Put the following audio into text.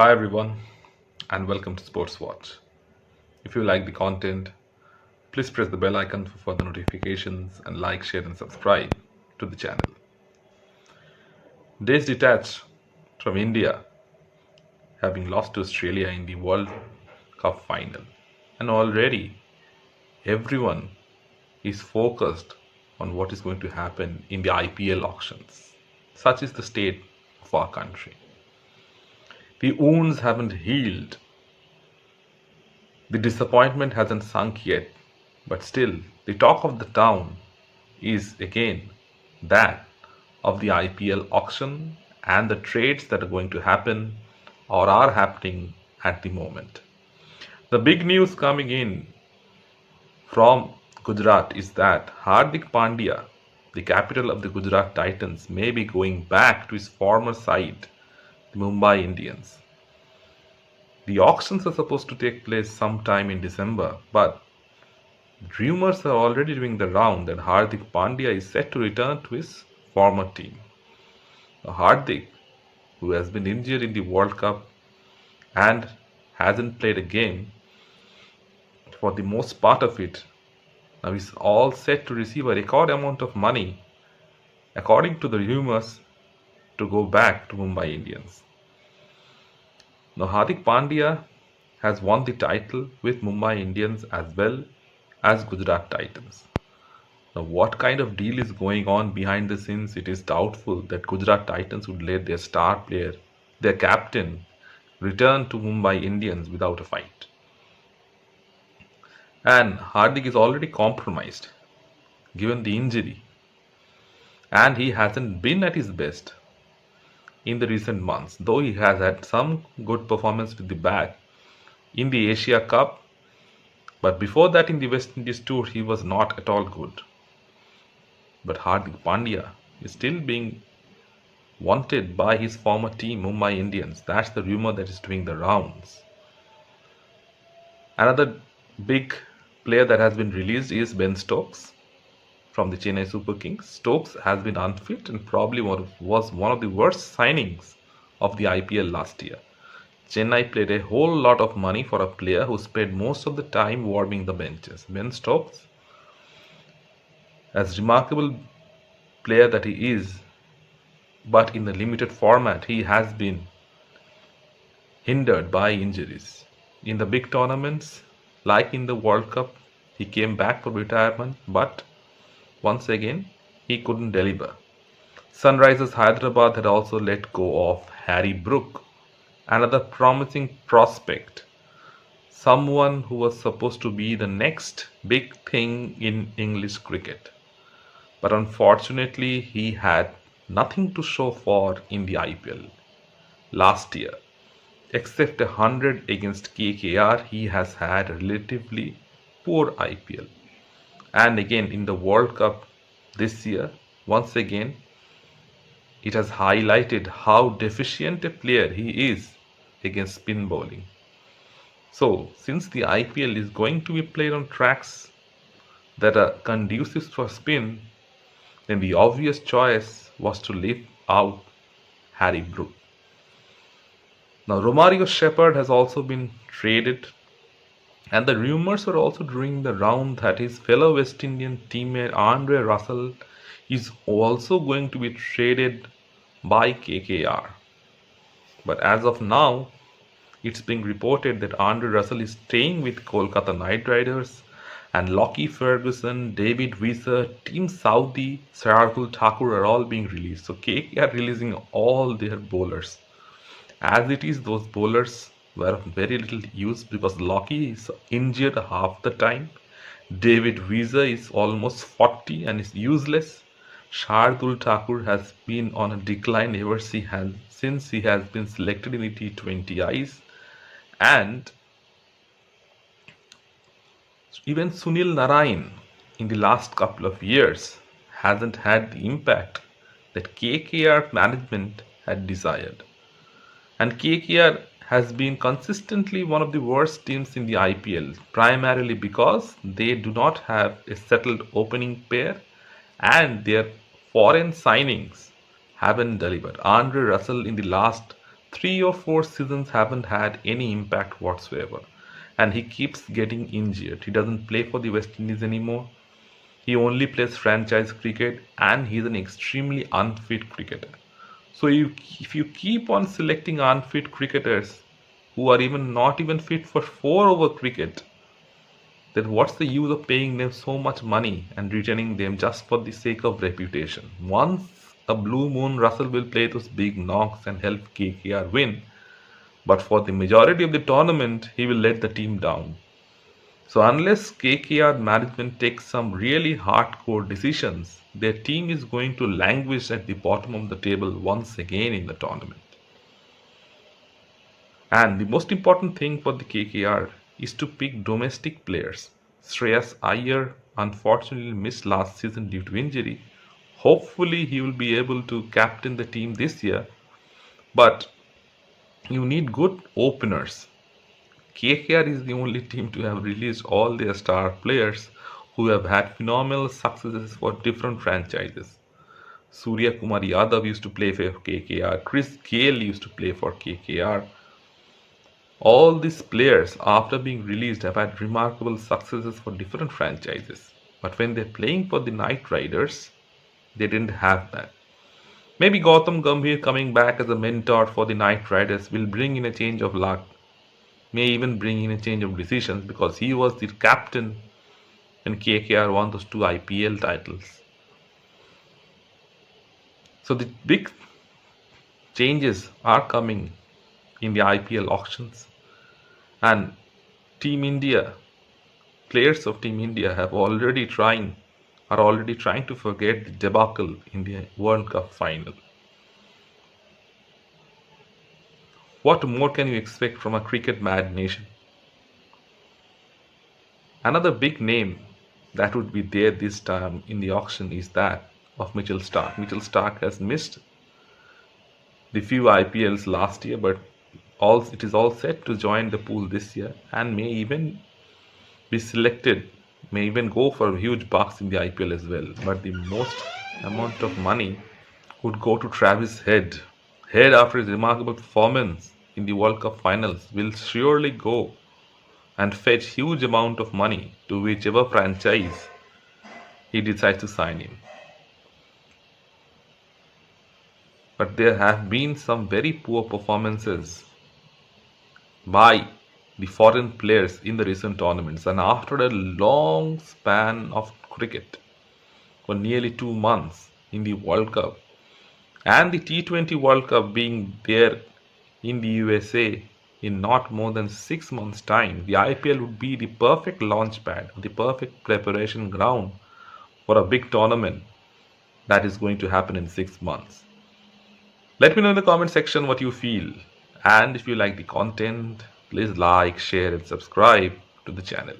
Hi everyone, and welcome to Sports Watch. If you like the content, please press the bell icon for further notifications and like, share, and subscribe to the channel. Days detached from India having lost to Australia in the World Cup final, and already everyone is focused on what is going to happen in the IPL auctions. Such is the state of our country. The wounds haven't healed. The disappointment hasn't sunk yet, but still, the talk of the town is again that of the IPL auction and the trades that are going to happen or are happening at the moment. The big news coming in from Gujarat is that Hardik Pandya, the capital of the Gujarat Titans, may be going back to his former side, the Mumbai Indians. The auctions are supposed to take place sometime in December, but rumors are already doing the round that Hardik Pandya is set to return to his former team. Now, Hardik, who has been injured in the World Cup and hasn't played a game for the most part of it, now is all set to receive a record amount of money, according to the rumors, to go back to Mumbai Indians. Now, Hardik Pandya has won the title with Mumbai Indians as well as Gujarat Titans. Now, what kind of deal is going on behind the scenes? It is doubtful that Gujarat Titans would let their star player, their captain, return to Mumbai Indians without a fight. And Hardik is already compromised given the injury, and he hasn't been at his best in the recent months, though he has had some good performance with the bat in the Asia Cup. But before that, in the West Indies tour, he was not at all good. But Hardik Pandya is still being wanted by his former team, Mumbai Indians. That's the rumor that is doing the rounds. Another big player that has been released is Ben Stokes from the Chennai Super Kings. Stokes has been unfit and probably was one of the worst signings of the IPL last year. Chennai paid a whole lot of money for a player who spent most of the time warming the benches. Ben Stokes, as remarkable player that he is, but in the limited format, he has been hindered by injuries. In the big tournaments, like in the World Cup, he came back for retirement, but once again, he couldn't deliver. Sunrisers Hyderabad had also let go of Harry Brook, another promising prospect, someone who was supposed to be the next big thing in English cricket. But unfortunately, he had nothing to show for in the IPL. Last year, except 100 against KKR, he has had a relatively poor IPL. And again, in the World Cup this year, once again, it has highlighted how deficient a player he is against spin bowling. So, since the IPL is going to be played on tracks that are conducive for spin, then the obvious choice was to leave out Harry Brook. Now, Romario Shepherd has also been traded, and the rumors are also doing the round that his fellow West Indian teammate Andre Russell is also going to be traded by KKR. But as of now, it's being reported that Andre Russell is staying with Kolkata Knight Riders, and Lockie Ferguson, David Weiser, Team Saudi, Shardul Thakur are all being released. So KKR releasing all their bowlers. As it is, those bowlers were of very little use because Lockie is injured half the time. David Weiser is almost 40 and is useless. Shardul Thakur has been on a decline ever since he has been selected in the T20Is. And even Sunil Narayan in the last couple of years hasn't had the impact that KKR management had desired. And KKR has been consistently one of the worst teams in the IPL, primarily because they do not have a settled opening pair and their foreign signings haven't delivered. Andre Russell in the last 3 or 4 seasons haven't had any impact whatsoever. And he keeps getting injured. He doesn't play for the West Indies anymore. He only plays franchise cricket and he's an extremely unfit cricketer. So if you keep on selecting unfit cricketers who are even not even fit for 4 over cricket, then what's the use of paying them so much money and retaining them just for the sake of reputation? Once a blue moon, Russell will play those big knocks and help KKR win, but for the majority of the tournament, he will let the team down. So unless KKR management takes some really hardcore decisions, their team is going to languish at the bottom of the table once again in the tournament. And the most important thing for the KKR is to pick domestic players. Shreyas Iyer unfortunately missed last season due to injury. Hopefully he will be able to captain the team this year. But you need good openers. KKR is the only team to have released all their star players who have had phenomenal successes for different franchises. Surya Kumar Yadav used to play for KKR. Chris Gale used to play for KKR. All these players, after being released, have had remarkable successes for different franchises. But when they're playing for the Knight Riders, they didn't have that. Maybe Gautam Gambhir coming back as a mentor for the Knight Riders will bring in a change of luck, may even bring in a change of decisions because he was the captain when KKR won those 2 IPL titles. So the big changes are coming in the IPL auctions, and Team India, players of Team India are already trying to forget the debacle in the World Cup final. What more can you expect from a cricket mad nation? Another big name that would be there this time in the auction is that of Mitchell Starc. Mitchell Starc has missed the few IPLs last year, but it is all set to join the pool this year and may even be selected, may even go for huge bucks in the IPL as well. But the most amount of money would go to Travis Head. Head, after his remarkable performance in the World Cup finals, will surely go and fetch huge amount of money to whichever franchise he decides to sign him. But there have been some very poor performances by the foreign players in the recent tournaments, and after a long span of cricket for nearly 2 months in the World Cup and the T20 World Cup being there in the USA in not more than 6 months' time, the IPL would be the perfect launch pad, the perfect preparation ground for a big tournament that is going to happen in 6 months. Let me know in the comment section what you feel, and if you like the content, please like, share and subscribe to the channel.